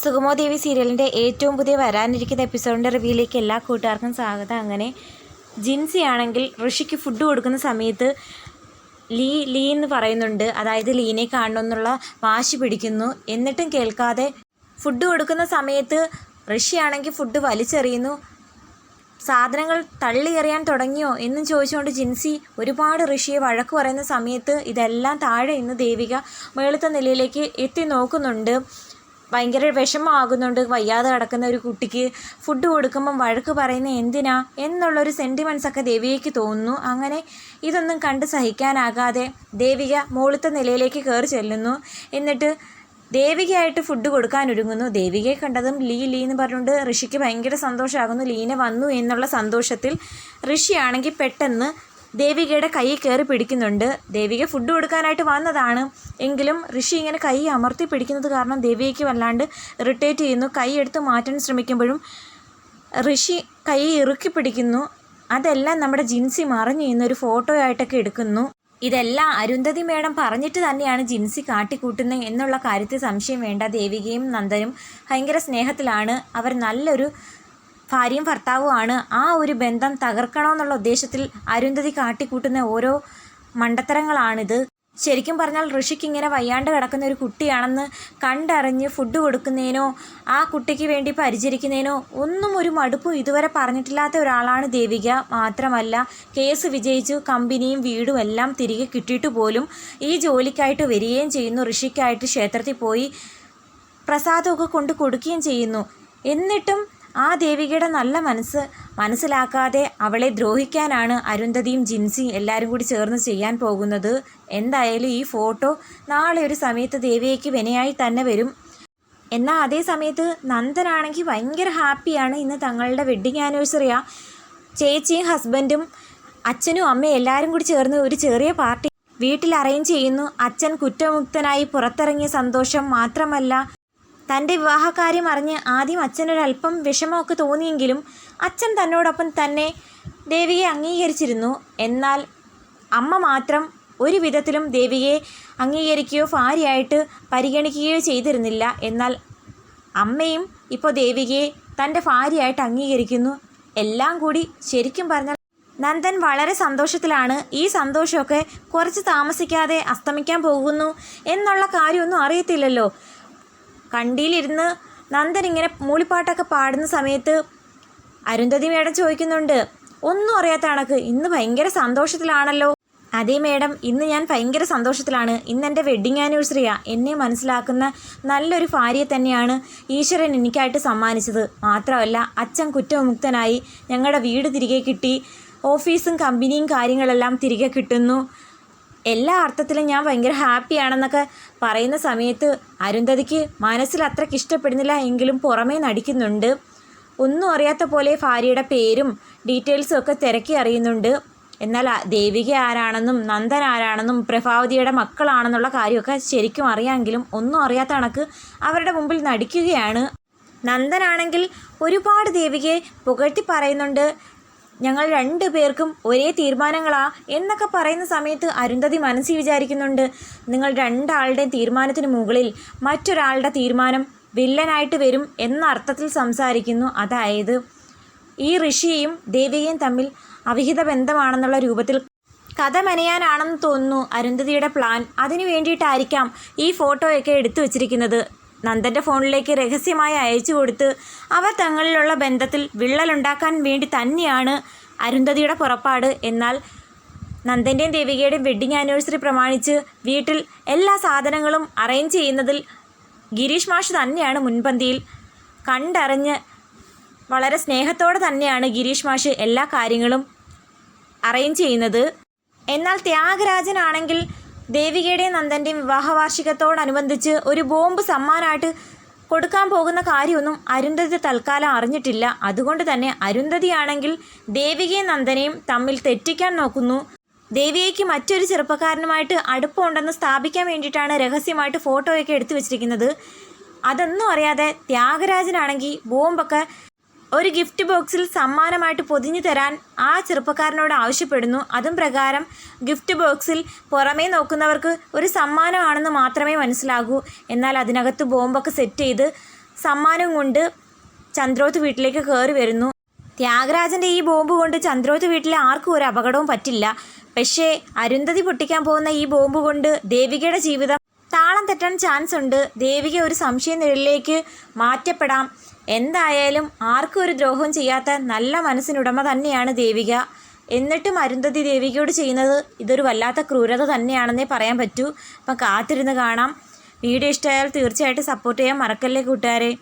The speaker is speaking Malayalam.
സുഗമോദേവി സീരിയലിൻ്റെ ഏറ്റവും പുതിയ വരാനിരിക്കുന്ന എപ്പിസോഡിൻ്റെ റിവ്യൂയിലേക്ക് എല്ലാ കൂട്ടുകാർക്കും സ്വാഗതം. അങ്ങനെ ജിൻസി ആണെങ്കിൽ ഋഷിക്ക് ഫുഡ് കൊടുക്കുന്ന സമയത്ത് ലീ എന്ന് പറയുന്നുണ്ട്. അതായത് ലീനെ കാണണമെന്നുള്ള വാശി പിടിക്കുന്നു. എന്നിട്ടും കേൾക്കാതെ ഫുഡ് കൊടുക്കുന്ന സമയത്ത് ഋഷിയാണെങ്കിൽ ഫുഡ് വലിച്ചെറിയുന്നു. സാധനങ്ങൾ തള്ളി എറിയാൻ തുടങ്ങിയോ എന്നും ചോദിച്ചുകൊണ്ട് ജിൻസി ഒരുപാട് ഋഷിയെ വഴക്ക് പറയുന്ന സമയത്ത് ഇതെല്ലാം താഴെ ഇന്ന് ദേവിക മേളത്തെ നിലയിലേക്ക് എത്തി നോക്കുന്നുണ്ട്. ഭയങ്കര വിഷമമാകുന്നുണ്ട്. വയ്യാതെ കിടക്കുന്ന ഒരു കുട്ടിക്ക് ഫുഡ് കൊടുക്കുമ്പം വഴക്ക് പറയുന്നത് എന്തിനാ എന്നുള്ളൊരു സെൻറ്റിമെൻറ്റ്സൊക്കെ ദേവികയ്ക്ക് തോന്നുന്നു. അങ്ങനെ ഇതൊന്നും കണ്ട് സഹിക്കാനാകാതെ ദേവിക മുകളിലത്തെ നിലയിലേക്ക് കയറി ചെല്ലുന്നു. എന്നിട്ട് ദേവികയായിട്ട് ഫുഡ് കൊടുക്കാനൊരുങ്ങുന്നു. ദേവികയെ കണ്ടതും ലീ എന്ന് പറഞ്ഞുകൊണ്ട് ഋഷിക്ക് ഭയങ്കര സന്തോഷമാകുന്നു. ലീന വന്നു എന്നുള്ള സന്തോഷത്തിൽ ഋഷിയാണെങ്കിൽ പെട്ടെന്ന് ദേവികയുടെ കൈ കയറി പിടിക്കുന്നുണ്ട്. ദേവിക ഫുഡ് കൊടുക്കാനായിട്ട് വന്നതാണ്. എങ്കിലും ഋഷി ഇങ്ങനെ കൈ അമർത്തി പിടിക്കുന്നത് കാരണം ദേവികയ്ക്ക് വല്ലാണ്ട് ഇറിറ്റേറ്റ് ചെയ്യുന്നു. കൈ എടുത്ത് മാറ്റാൻ ശ്രമിക്കുമ്പോഴും ഋഷി കൈ ഇറുക്കി പിടിക്കുന്നു. അതെല്ലാം നമ്മുടെ ജിൻസി മറിഞ്ഞു എന്നൊരു ഫോട്ടോ ആയിട്ടൊക്കെ എടുക്കുന്നു. ഇതെല്ലാം അരുന്ധതി മേഡം പറഞ്ഞിട്ട് തന്നെയാണ് ജിൻസി കാട്ടിക്കൂട്ടുന്നത് എന്നുള്ള കാര്യത്തിൽ സംശയം വേണ്ട. ദേവികയും നന്ദനും ഭയങ്കര സ്നേഹത്തിലാണ്. അവർ നല്ലൊരു ഭാര്യയും ഭർത്താവുമാണ്. ആ ഒരു ബന്ധം തകർക്കണമെന്നുള്ള ഉദ്ദേശത്തിൽ അരുന്ധതി കാട്ടിക്കൂട്ടുന്ന ഓരോ മണ്ടത്തരങ്ങളാണിത്. ശരിക്കും പറഞ്ഞാൽ ഋഷിക്ക് ഇങ്ങനെ വയ്യാണ്ട് കിടക്കുന്ന ഒരു കുട്ടിയാണെന്ന് കണ്ടറിഞ്ഞ് ഫുഡ് കൊടുക്കുന്നതിനോ ആ കുട്ടിക്ക് വേണ്ടി പരിചരിക്കുന്നതിനോ ഒന്നും ഒരു മടുപ്പും ഇതുവരെ പറഞ്ഞിട്ടില്ലാത്ത ഒരാളാണ് ദേവിക. മാത്രമല്ല കേസ് വിജയിച്ചു കമ്പനിയും വീടും എല്ലാം തിരികെ കിട്ടിയിട്ട് പോലും ഈ ജോലിക്കായിട്ട് വരികയും ചെയ്യുന്നു. ഋഷിക്കായിട്ട് ക്ഷേത്രത്തിൽ പോയി പ്രസാദമൊക്കെ കൊണ്ട് കൊടുക്കുകയും ചെയ്യുന്നു. എന്നിട്ടും ആ ദേവികയുടെ നല്ല മനസ്സിലാക്കാതെ അവളെ ദ്രോഹിക്കാനാണ് അരുന്ധതിയും ജിൻസിയും എല്ലാവരും കൂടി ചേർന്ന് ചെയ്യാൻ പോകുന്നത്. എന്തായാലും ഈ ഫോട്ടോ നാളെ ഒരു സമയത്ത് ദേവികയ്ക്ക് വിനയായി തന്നെ വരും. എന്നാൽ അതേ സമയത്ത് നന്ദനാണെങ്കിൽ ഭയങ്കര ഹാപ്പിയാണ്. ഇന്ന് തങ്ങളുടെ വെഡ്ഡിങ് ആനിവേഴ്സറിയാണ്. ചേച്ചിയും ഹസ്ബൻഡും അച്ഛനും അമ്മയും എല്ലാവരും കൂടി ചേർന്ന് ഒരു ചെറിയ പാർട്ടി വീട്ടിൽ അറേഞ്ച് ചെയ്യുന്നു. അച്ഛൻ കുറ്റമുക്തനായി പുറത്തിറങ്ങിയ സന്തോഷം മാത്രമല്ല, തൻ്റെ വിവാഹകാര്യം അറിഞ്ഞ് ആദ്യം അച്ഛനൊരല്പം വിഷമമൊക്കെ തോന്നിയെങ്കിലും അച്ഛൻ തന്നോടൊപ്പം തന്നെ ദേവികയെ അംഗീകരിച്ചിരുന്നു. എന്നാൽ അമ്മ മാത്രം ഒരു വിധത്തിലും ദേവികയെ അംഗീകരിക്കുകയോ ഭാര്യയായിട്ട് പരിഗണിക്കുകയോ ചെയ്തിരുന്നില്ല. എന്നാൽ അമ്മയും ഇപ്പോൾ ദേവികയെ തൻ്റെ ഭാര്യയായിട്ട് അംഗീകരിക്കുന്നു. എല്ലാം കൂടി ശരിക്കും പറഞ്ഞാൽ നന്ദൻ വളരെ സന്തോഷത്തിലാണ്. ഈ സന്തോഷമൊക്കെ കുറച്ച് താമസിക്കാതെ അസ്തമിക്കാൻ പോകുന്നു എന്നുള്ള കാര്യമൊന്നും അറിയത്തില്ലല്ലോ. കണ്ടിയിലിരുന്ന് നന്ദൻ ഇങ്ങനെ മൂളിപ്പാട്ടൊക്കെ പാടുന്ന സമയത്ത് അരുന്ധതി മേഡം ചോദിക്കുന്നുണ്ട്, ഒന്നും അറിയാത്ത കണക്ക് ഇന്ന് ഭയങ്കര സന്തോഷത്തിലാണല്ലോ. അതേ മേഡം, ഇന്ന് ഞാൻ ഭയങ്കര സന്തോഷത്തിലാണ്. ഇന്ന് എൻ്റെ വെഡ്ഡിങ് ആനിവേഴ്സറിയാണ്. എന്നെ മനസ്സിലാക്കുന്ന നല്ലൊരു ഭാര്യയെ തന്നെയാണ് ഈശ്വരൻ എനിക്കായിട്ട് സമ്മാനിച്ചത്. മാത്രമല്ല അച്ഛൻ കുറ്റവിമുക്തനായി, ഞങ്ങളുടെ വീട് തിരികെ കിട്ടി, ഓഫീസും കമ്പനിയും കാര്യങ്ങളെല്ലാം തിരികെ കിട്ടുന്നു. എല്ലാ അർത്ഥത്തിലും ഞാൻ ഭയങ്കര ഹാപ്പിയാണെന്നൊക്കെ പറയുന്ന സമയത്ത് അരുന്ധതിക്ക് മനസ്സിൽ അത്രയ്ക്ക് ഇഷ്ടപ്പെടുന്നില്ല. എങ്കിലും പുറമേ നടിക്കുന്നുണ്ട്. ഒന്നും അറിയാത്ത പോലെ ഭാര്യയുടെ പേരും ഡീറ്റെയിൽസും ഒക്കെ തിരക്കി അറിയുന്നുണ്ട്. എന്നാൽ ദേവിക ആരാണെന്നും നന്ദൻ ആരാണെന്നും പ്രഭാവതിയുടെ മക്കളാണെന്നുള്ള കാര്യമൊക്കെ ശരിക്കും അറിയാമെങ്കിലും ഒന്നും അറിയാത്ത കണക്ക് അവരുടെ മുമ്പിൽ നടിക്കുകയാണ്. നന്ദനാണെങ്കിൽ ഒരുപാട് ദേവികയെ പുകഴ്ത്തി പറയുന്നുണ്ട്. ഞങ്ങൾ 2 പേർക്കും ഒരേ തീരുമാനങ്ങളാ എന്നൊക്കെ പറയുന്ന സമയത്ത് അരുന്ധതി മനസ്സിൽ വിചാരിക്കുന്നുണ്ട്, നിങ്ങൾ 2 ആളുടെയും തീരുമാനത്തിന് മുകളിൽ മറ്റൊരാളുടെ തീരുമാനം വില്ലനായിട്ട് വരും എന്ന അർത്ഥത്തിൽ സംസാരിക്കുന്നു. അതായത് ഈ ഋഷിയും ദേവികയും തമ്മിൽ അവിഹിത ബന്ധമാണെന്നുള്ള രൂപത്തിൽ കഥ മെനയാനാണെന്ന് തോന്നുന്നു അരുന്ധതിയുടെ പ്ലാൻ. അതിനു വേണ്ടിയിട്ടായിരിക്കാം ഈ ഫോട്ടോയൊക്കെ എടുത്തു വച്ചിരിക്കുന്നത്. നന്ദൻ്റെ ഫോണിലേക്ക് രഹസ്യമായി അയച്ചു കൊടുത്ത് അവർ തങ്ങളിലുള്ള ബന്ധത്തിൽ വിള്ളലുണ്ടാക്കാൻ വേണ്ടി തന്നെയാണ് അരുന്ധതിയുടെ പുറപ്പാട്. എന്നാൽ നന്ദൻ്റെയും ദേവികയുടെയും വെഡ്ഡിങ് ആനിവേഴ്സറി പ്രമാണിച്ച് വീട്ടിൽ എല്ലാ സാധനങ്ങളും അറേഞ്ച് ചെയ്യുന്നതിൽ ഗിരീഷ് മാഷ് തന്നെയാണ് മുൻപന്തിയിൽ. കണ്ടറിഞ്ഞ് വളരെ സ്നേഹത്തോടെ തന്നെയാണ് ഗിരീഷ് മാഷ് എല്ലാ കാര്യങ്ങളും അറേഞ്ച് ചെയ്യുന്നത്. എന്നാൽ ത്യാഗരാജനാണെങ്കിൽ ദേവികയുടെയും നന്ദൻ്റെയും വിവാഹ വാർഷികത്തോടനുബന്ധിച്ച് ഒരു ബോംബ് സമ്മാനമായിട്ട് കൊടുക്കാൻ പോകുന്ന കാര്യമൊന്നും അരുന്ധതി തൽക്കാലം അറിഞ്ഞിട്ടില്ല. അതുകൊണ്ട് തന്നെ അരുന്ധതിയാണെങ്കിൽ ദേവികയും നന്ദനെയും തമ്മിൽ തെറ്റിക്കാൻ നോക്കുന്നു. ദേവികയ്ക്ക് മറ്റൊരു ചെറുപ്പക്കാരനുമായിട്ട് അടുപ്പമുണ്ടെന്ന് സ്ഥാപിക്കാൻ വേണ്ടിയിട്ടാണ് രഹസ്യമായിട്ട് ഫോട്ടോയൊക്കെ എടുത്തു വച്ചിരിക്കുന്നത്. അതൊന്നും അറിയാതെ ത്യാഗരാജനാണെങ്കിൽ ബോംബൊക്കെ ഒരു ഗിഫ്റ്റ് ബോക്സിൽ സമ്മാനമായിട്ട് പൊതിഞ്ഞു തരാൻ ആ ചെറുപ്പക്കാരനോട് ആവശ്യപ്പെടുന്നു. അതും പ്രകാരം ഗിഫ്റ്റ് ബോക്സിൽ പുറമേ നോക്കുന്നവർക്ക് ഒരു സമ്മാനമാണെന്ന് മാത്രമേ മനസ്സിലാകൂ. എന്നാൽ അതിനകത്ത് ബോംബൊക്കെ സെറ്റ് ചെയ്ത് സമ്മാനം കൊണ്ട് ചന്ദ്രോത്ത് വീട്ടിലേക്ക് കയറി വരുന്നു. ത്യാഗരാജൻ്റെ ഈ ബോംബ് കൊണ്ട് ചന്ദ്രോത്ത് വീട്ടിലെ ആർക്കും ഒരു അപകടവും പറ്റില്ല. പക്ഷേ അരുന്ധതി പൊട്ടിക്കാൻ പോകുന്ന ഈ ബോംബ് കൊണ്ട് ദേവികയുടെ ജീവിതം താളം തെറ്റാൻ ചാൻസ് ഉണ്ട്. ദേവിക ഒരു സംശയ നിഴലിലേക്ക് മാറ്റപ്പെടാം. എന്തായാലും ആർക്കും ഒരു ദ്രോഹവും ചെയ്യാത്ത നല്ല മനസ്സിനുടമ തന്നെയാണ് ദേവിക. എന്നിട്ടും അരുന്ധതി ദേവികയോട് ചെയ്യുന്നത് ഇതൊരു വല്ലാത്ത ക്രൂരത തന്നെയാണെന്നേ പറയാൻ പറ്റൂ. അപ്പം കാത്തിരുന്ന് കാണാം. വീഡിയോ ഇഷ്ടമായാൽ തീർച്ചയായിട്ടും സപ്പോർട്ട് ചെയ്യാൻ മറക്കല്ലേ കൂട്ടുകാരെ.